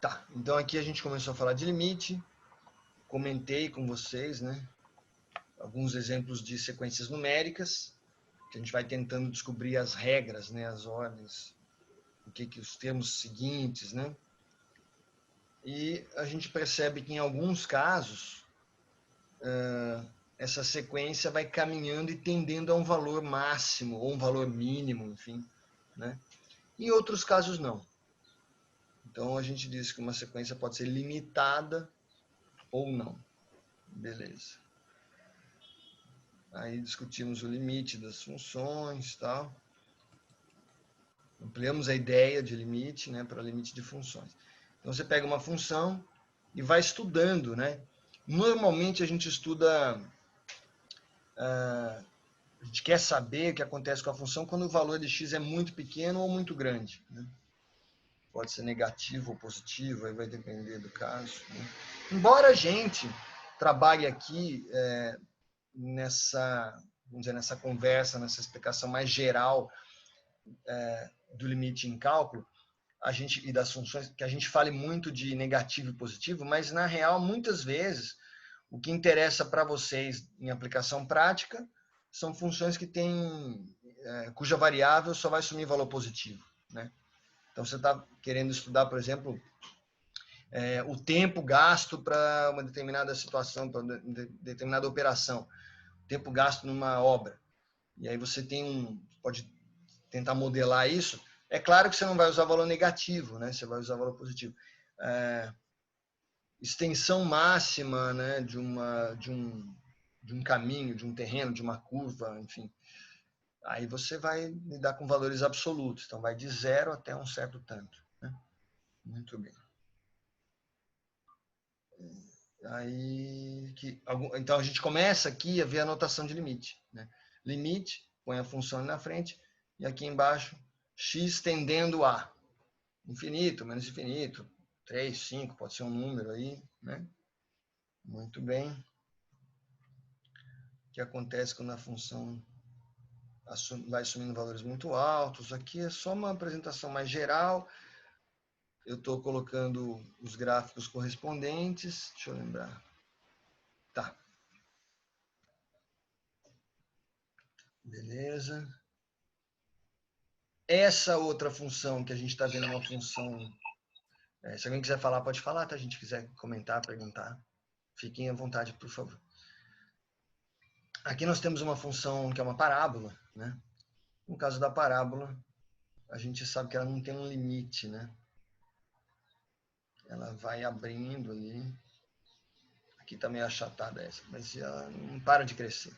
Tá, então aqui a gente começou a falar de limite, comentei com vocês, né, alguns exemplos de sequências numéricas, que a gente vai tentando descobrir as regras, né, as ordens, o que os termos seguintes, né? E a gente percebe que em alguns casos essa sequência vai caminhando e tendendo a um valor máximo ou um valor mínimo, enfim, né? Em outros casos não. Então a gente diz que uma sequência pode ser limitada ou não. Beleza. Aí discutimos o limite das funções, tal. Ampliamos a ideia de limite, né, para limite de funções. Então você pega uma função e vai estudando, né? Normalmente a gente estuda, a gente quer saber o que acontece com a função quando o valor de x é muito pequeno ou muito grande, né? Pode ser negativo ou positivo, aí vai depender do caso, né? Embora a gente trabalhe aqui nessa, vamos dizer, nessa conversa, nessa explicação mais geral do limite em cálculo, a gente e das funções, que a gente fale muito de negativo e positivo, mas na real, muitas vezes, o que interessa para vocês em aplicação prática são funções que têm, cuja variável só vai assumir valor positivo, né? Então, você está querendo estudar, por exemplo, o tempo gasto para uma determinada situação, para uma determinada operação, tempo gasto numa obra. E aí você pode tentar modelar isso. É claro que você não vai usar valor negativo, né? Você vai usar valor positivo. Extensão máxima, né, de um caminho, de um terreno, de uma curva, enfim. Aí você vai lidar com valores absolutos. Então, vai de 0 até um certo tanto, né? Muito bem. Então, a gente começa aqui a ver a notação de limite, né? Limite, põe a função ali na frente, e aqui embaixo, x tendendo a infinito, menos infinito, 3, 5, pode ser um número aí, né? Muito bem. O que acontece quando a função vai assumindo valores muito altos? Aqui é só uma apresentação mais geral. Eu estou colocando os gráficos correspondentes. Deixa eu lembrar. Tá. Beleza. Essa outra função que a gente está vendo é uma função... se alguém quiser falar, pode falar, tá? Se a gente quiser comentar, perguntar, fiquem à vontade, por favor. Aqui nós temos uma função que é uma parábola, né? No caso da parábola, a gente sabe que ela não tem um limite, né? Ela vai abrindo ali. Aqui está meio achatada essa, mas ela não para de crescer.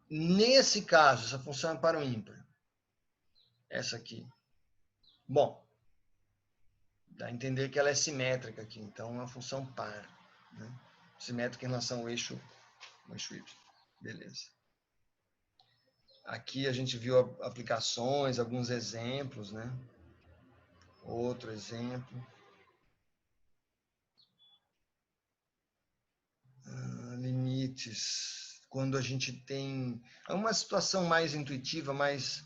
Nesse caso, essa função é para o ímpar. Essa aqui. Bom, dá a entender que ela é simétrica aqui, então é uma função par, né? Simétrica em relação ao eixo Y. Beleza. Aqui a gente viu aplicações, alguns exemplos, né? Outro exemplo. Limites. Quando a gente tem uma situação mais intuitiva, mais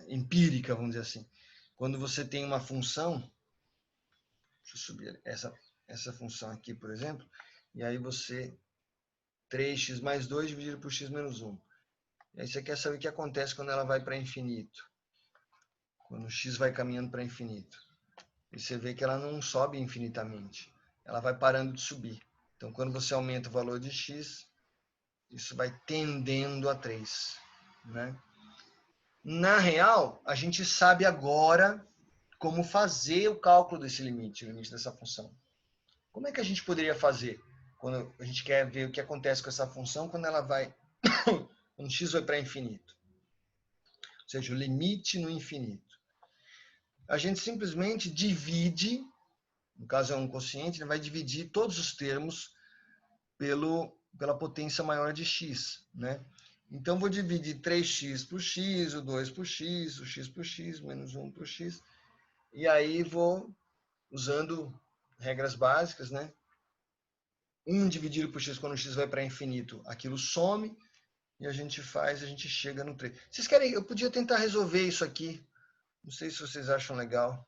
empírica, vamos dizer assim. Quando você tem uma função, deixa eu subir essa função aqui, por exemplo, e aí você 3x mais 2 dividido por x menos 1. E aí você quer saber o que acontece quando ela vai para infinito. Quando o x vai caminhando para infinito. E você vê que ela não sobe infinitamente. Ela vai parando de subir. Então, quando você aumenta o valor de x, isso vai tendendo a 3, né? Na real, a gente sabe agora como fazer o cálculo desse limite, o limite dessa função. Como é que a gente poderia fazer quando a gente quer ver o que acontece com essa função quando ela vai, quando x vai para infinito? Ou seja, o limite no infinito. A gente simplesmente divide, no caso é um quociente, vai dividir todos os termos pela potência maior de x, né? Então, vou dividir 3x por x, o 2 por x, o x por x, menos 1 por x. E aí vou usando regras básicas, né? 1 dividido por x, quando o x vai para infinito, aquilo some. E a gente chega no 3. Vocês querem, eu podia tentar resolver isso aqui Não sei se vocês acham legal.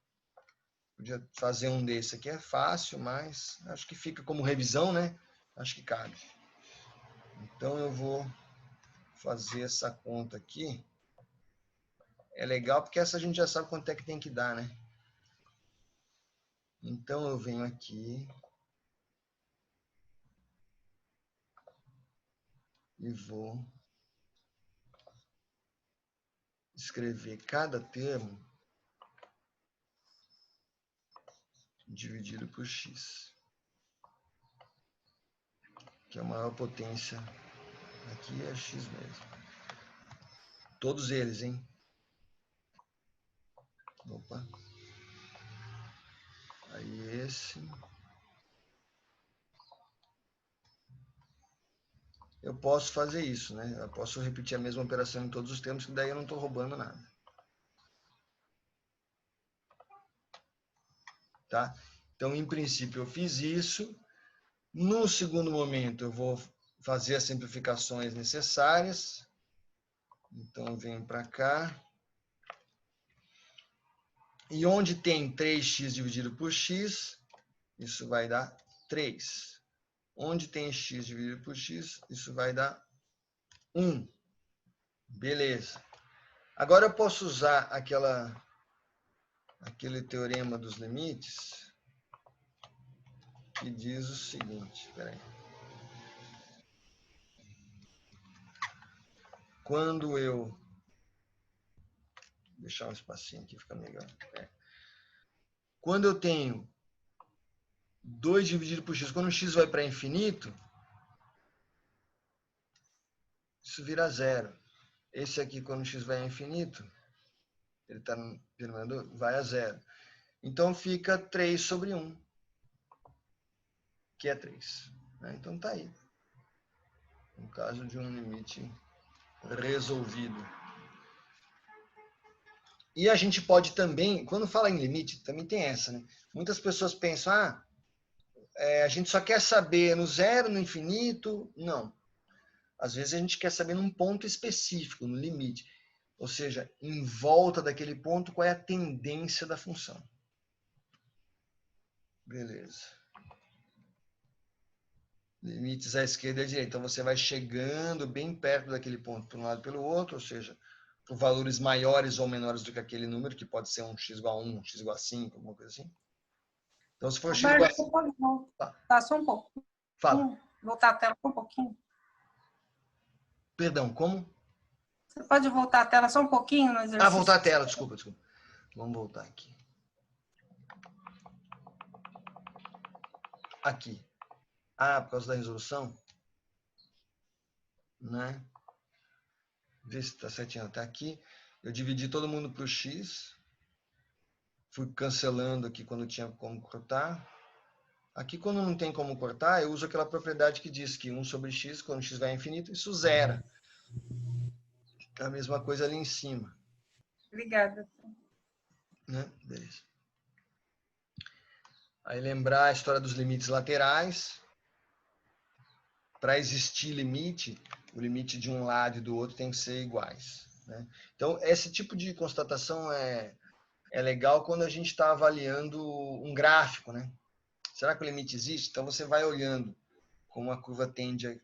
Podia fazer um desse aqui, é fácil, mas acho que fica como revisão, né? Acho que cabe. Então eu vou fazer essa conta aqui. É legal porque essa a gente já sabe quanto é que tem que dar, né? Então eu venho aqui e vou escrever cada termo dividido por x, que é a maior potência. Aqui é x mesmo. Todos eles, hein? Opa. Aí esse. Eu posso fazer isso, né? Eu posso repetir a mesma operação em todos os termos, que daí eu não estou roubando nada. Tá? Então, em princípio, eu fiz isso. No segundo momento, eu vou fazer as simplificações necessárias. Então, eu venho para cá. E onde tem 3x dividido por x, isso vai dar 3. Onde tem x dividido por x, isso vai dar 1. Beleza. Agora eu posso usar aquele teorema dos limites que diz o seguinte, espera aí. Quando eu deixar um espacinho aqui, fica melhor. Quando eu tenho 2 dividido por x, quando o x vai para infinito, isso vira zero. Esse aqui, quando o x vai a infinito, ele está no denominador, vai a zero. Então fica 3 sobre 1, que é 3. Então está aí. No caso de um limite resolvido. E a gente pode também, quando fala em limite, também tem essa, né? Muitas pessoas pensam, a gente só quer saber no zero, no infinito. Não. Às vezes a gente quer saber num ponto específico, no limite. Ou seja, em volta daquele ponto, qual é a tendência da função. Beleza. Limites à esquerda e à direita. Então você vai chegando bem perto daquele ponto por um lado e pelo outro, ou seja, por valores maiores ou menores do que aquele número, que pode ser um x igual a 1, um x igual a 5, alguma coisa assim. Então se for x igual a 5... Pode voltar só um pouquinho. Fala. Voltar a tela só um pouquinho. Perdão, como? Você pode voltar a tela só um pouquinho no exercício? Voltar a tela, desculpa. Vamos voltar aqui. Aqui. Por causa da resolução? Né? Vê se está certinho. Está aqui. Eu dividi todo mundo por x. Fui cancelando aqui quando tinha como cortar. Aqui, quando não tem como cortar, eu uso aquela propriedade que diz que 1 sobre x, quando x vai a infinito, isso zera. É a mesma coisa ali em cima. Obrigada. Né? Beleza. Aí lembrar a história dos limites laterais. Para existir limite, o limite de um lado e do outro tem que ser iguais. Né? Então, esse tipo de constatação é legal quando a gente está avaliando um gráfico. Né? Será que o limite existe? Então, você vai olhando como a curva tende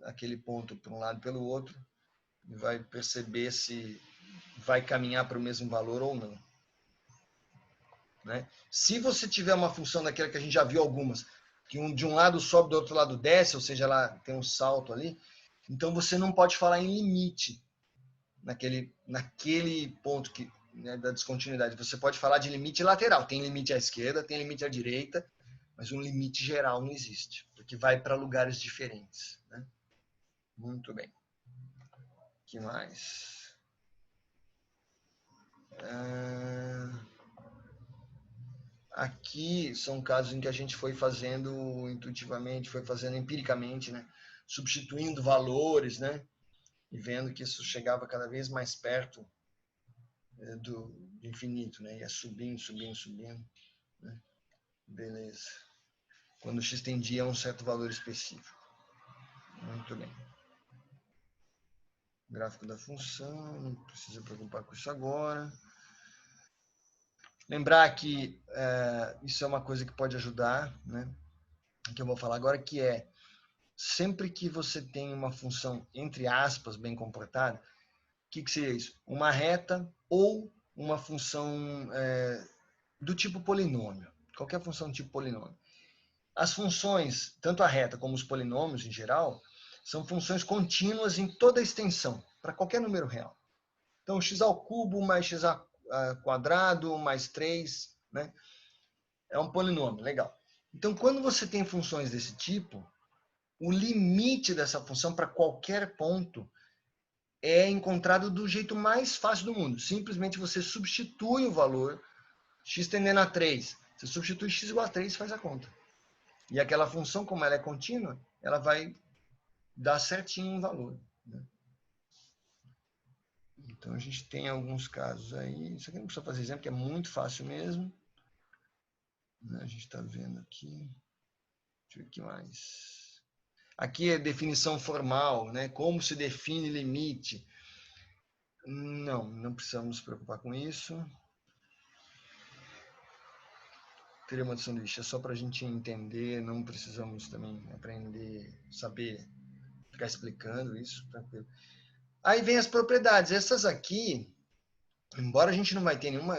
aquele ponto para um lado e pelo outro e vai perceber se vai caminhar para o mesmo valor ou não. Né? Se você tiver uma função daquela que a gente já viu algumas, que de um lado sobe, do outro lado desce, ou seja, ela tem um salto ali, então você não pode falar em limite naquele ponto né, da descontinuidade. Você pode falar de limite lateral. Tem limite à esquerda, tem limite à direita, mas um limite geral não existe, porque vai para lugares diferentes. Né? Muito bem. O que mais? Aqui são casos em que a gente foi fazendo intuitivamente, foi fazendo empiricamente, né? Substituindo valores, né? E vendo que isso chegava cada vez mais perto do infinito, né? Ia subindo, subindo, subindo. Né? Beleza. Quando o x tendia a um certo valor específico. Muito bem. Gráfico da função, não precisa preocupar com isso agora. Lembrar que isso é uma coisa que pode ajudar, né? Que eu vou falar agora, que é sempre que você tem uma função, entre aspas, bem comportada, o que seria isso? Uma reta ou uma função do tipo polinômio. Qualquer função do tipo polinômio. As funções, tanto a reta como os polinômios em geral, são funções contínuas em toda a extensão, para qualquer número real. Então, x ao cubo mais x quadrado mais 3, né? É um polinômio, legal. Então, quando você tem funções desse tipo, o limite dessa função para qualquer ponto é encontrado do jeito mais fácil do mundo. Simplesmente você substitui o valor x tendendo a 3. Você substitui x igual a 3 e faz a conta. E aquela função, como ela é contínua, ela vai dar certinho um valor. Né? Então, a gente tem alguns casos aí. Isso aqui não precisa fazer exemplo, que é muito fácil mesmo. A gente está vendo aqui. Deixa eu ver o que mais. Aqui é definição formal, né? Como se define limite. Não precisamos nos preocupar com isso. Teorema do sanduíche é só para a gente entender, não precisamos também aprender, saber, ficar explicando isso, tranquilo. Aí vem as propriedades. Essas aqui, embora a gente não vai ter nenhuma,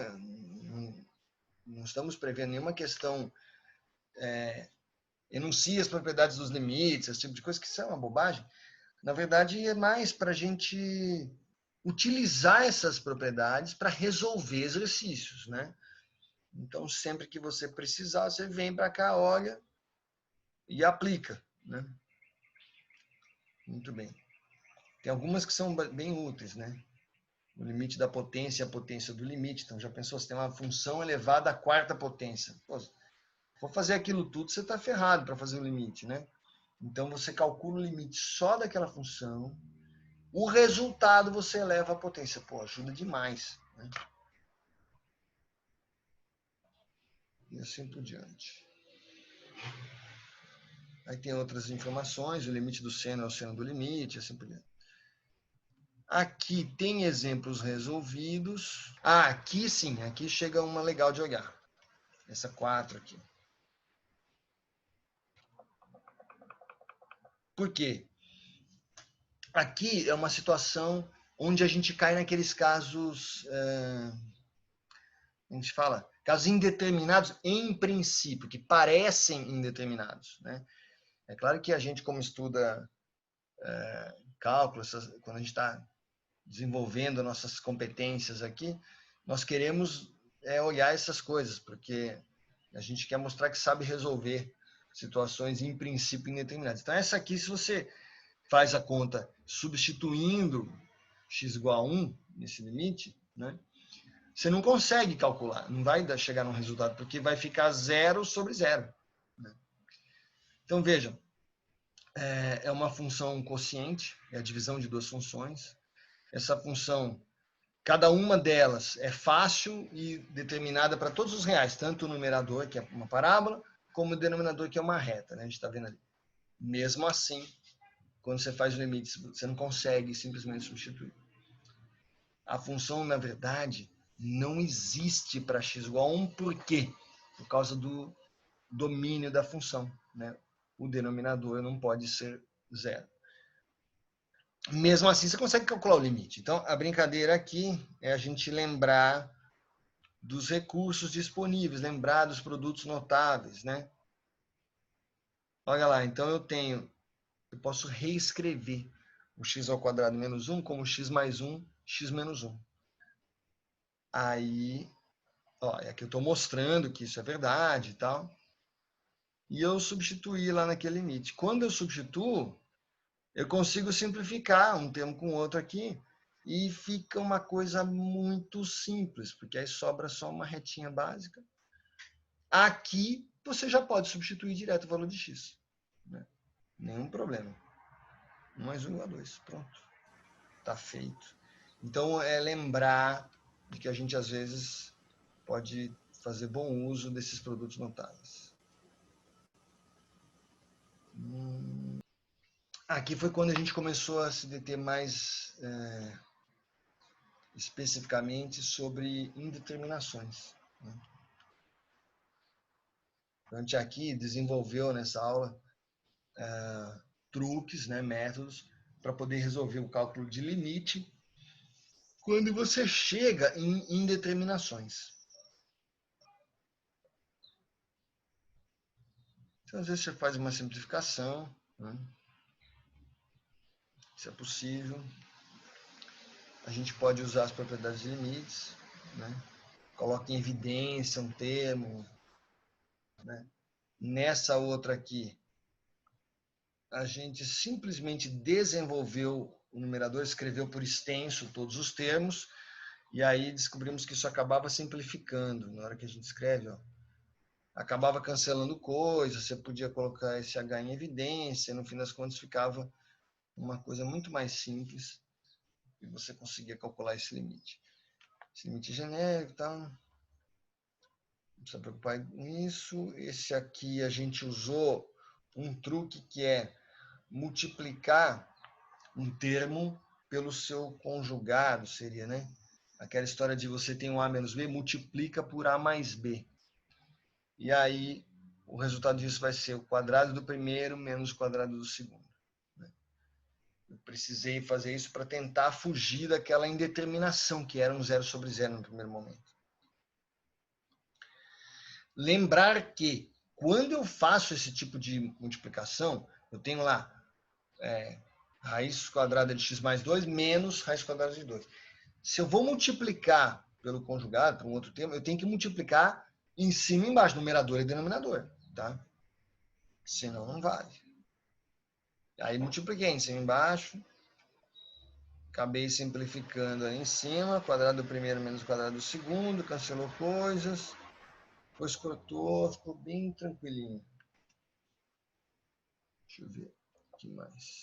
não estamos prevendo nenhuma questão, enuncia as propriedades dos limites, esse tipo de coisa, que isso é uma bobagem. Na verdade, é mais para a gente utilizar essas propriedades para resolver exercícios, né? Então, sempre que você precisar, você vem para cá, olha e aplica, né? Muito bem. Tem algumas que são bem úteis, né? O limite da potência e a potência do limite. Então, já pensou, você tem uma função elevada à quarta potência. Pô, se for fazer aquilo tudo, você está ferrado para fazer o limite, né? Então, você calcula o limite só daquela função. O resultado você eleva a potência. Pô, ajuda demais, né? E assim por diante. Aí tem outras informações, o limite do seno é o seno do limite, assim por diante. Aqui tem exemplos resolvidos. Aqui sim, aqui chega uma legal de olhar. Essa 4 aqui. Por quê? Aqui é uma situação onde a gente cai naqueles casos, a gente fala, casos indeterminados em princípio, que parecem indeterminados, né? É claro que a gente, como estuda cálculo, quando a gente está desenvolvendo nossas competências aqui, nós queremos olhar essas coisas, porque a gente quer mostrar que sabe resolver situações em princípio indeterminadas. Então, essa aqui, se você faz a conta substituindo x igual a 1 nesse limite, né, você não consegue calcular, não vai chegar num resultado, porque vai ficar 0 sobre 0. Né? Então, vejam, é uma função quociente, é a divisão de duas funções. Essa função, cada uma delas é fácil e determinada para todos os reais, tanto o numerador, que é uma parábola, como o denominador, que é uma reta. Né? A gente está vendo ali. Mesmo assim, quando você faz o limite, você não consegue simplesmente substituir. A função, na verdade, não existe para x igual a 1, por quê? Por causa do domínio da função. Né? O denominador não pode ser 0. Mesmo assim, você consegue calcular o limite. Então, a brincadeira aqui é a gente lembrar dos recursos disponíveis, lembrar dos produtos notáveis, né? Olha lá, então eu posso reescrever o x ao quadrado menos 1 como x mais 1, x menos 1. Aí, ó, aqui eu estou mostrando que isso é verdade e tal. E eu substituí lá naquele limite. Quando eu substituo, eu consigo simplificar um termo com o outro aqui e fica uma coisa muito simples, porque aí sobra só uma retinha básica. Aqui você já pode substituir direto o valor de x. Né? Nenhum problema. 1 mais 1 igual a 2. Pronto. Está feito. Então, é lembrar de que a gente, às vezes, pode fazer bom uso desses produtos notáveis. Aqui foi quando a gente começou a se deter mais especificamente sobre indeterminações. A gente aqui desenvolveu nessa aula truques, né, métodos, para poder resolver o cálculo de limite quando você chega em indeterminações. Então, às vezes você faz uma simplificação, né? Isso é possível. A gente pode usar as propriedades de limites, né? Coloca em evidência um termo, né? Nessa outra aqui, a gente simplesmente desenvolveu o numerador, escreveu por extenso todos os termos, e aí descobrimos que isso acabava simplificando. Na hora que a gente escreve, ó, acabava cancelando coisas, você podia colocar esse H em evidência, no fim das contas ficava uma coisa muito mais simples e você conseguia calcular esse limite. Esse limite genérico, tá? Não precisa preocupar com isso. Esse aqui a gente usou um truque que é multiplicar um termo pelo seu conjugado, seria, né? Aquela história de você tem um A menos B, multiplica por A mais B. E aí, o resultado disso vai ser o quadrado do primeiro menos o quadrado do segundo. Eu precisei fazer isso para tentar fugir daquela indeterminação, que era um 0 sobre 0 no primeiro momento. Lembrar que, quando eu faço esse tipo de multiplicação, eu tenho lá raiz quadrada de x mais 2 menos raiz quadrada de 2. Se eu vou multiplicar pelo conjugado, por um outro termo, eu tenho que multiplicar em cima e embaixo, numerador e denominador, tá? Senão não vale. Aí multipliquei em cima e embaixo, acabei simplificando aí em cima, quadrado do primeiro menos o quadrado do segundo, cancelou coisas, depois cortou, ficou bem tranquilinho. Deixa eu ver o que mais.